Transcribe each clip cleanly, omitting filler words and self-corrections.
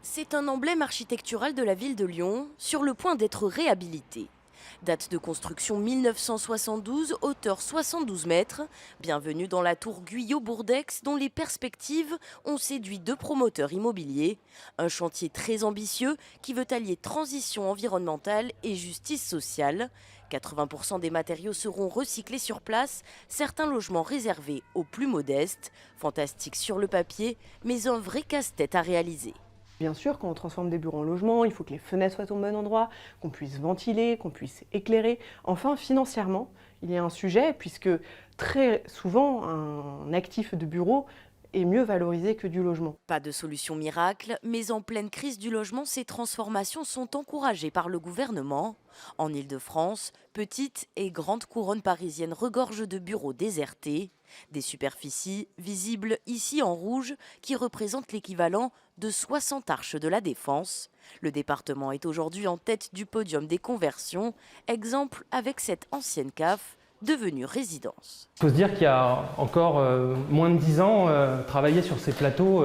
C'est un emblème architectural de la ville de Lyon, sur le point d'être réhabilité. Date de construction 1972, hauteur 72 mètres. Bienvenue dans la tour Guyot-Bourdex, dont les perspectives ont séduit deux promoteurs immobiliers. Un chantier très ambitieux qui veut allier transition environnementale et justice sociale. 80% des matériaux seront recyclés sur place, certains logements réservés aux plus modestes. Fantastique sur le papier, mais un vrai casse-tête à réaliser. Bien sûr, quand on transforme des bureaux en logements, il faut que les fenêtres soient au bon endroit, qu'on puisse ventiler, qu'on puisse éclairer. Enfin, financièrement, il y a un sujet puisque très souvent, un actif de bureau est mieux valorisé que du logement. Pas de solution miracle, mais en pleine crise du logement, ces transformations sont encouragées par le gouvernement. En Île-de-France, petites et grandes couronnes parisiennes regorgent de bureaux désertés. Des superficies visibles ici en rouge qui représentent l'équivalent de 60 arches de la Défense. Le département est aujourd'hui en tête du podium des conversions, exemple avec cette ancienne CAF devenue résidence. Il faut se dire qu'il y a encore moins de 10 ans, travaillaient sur ces plateaux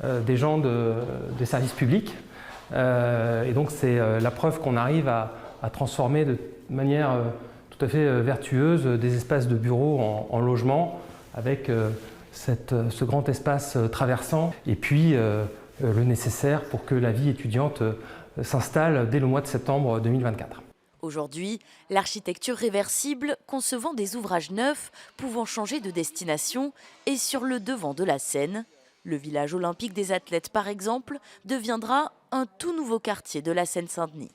des gens des services publics. Et donc c'est la preuve qu'on arrive à transformer de manière tout à fait vertueuse des espaces de bureaux en logement avec ce grand espace traversant et puis le nécessaire pour que la vie étudiante s'installe dès le mois de septembre 2024. Aujourd'hui, l'architecture réversible, concevant des ouvrages neufs pouvant changer de destination, est sur le devant de la scène. Le village olympique des athlètes, par exemple, deviendra un tout nouveau quartier de la Seine-Saint-Denis.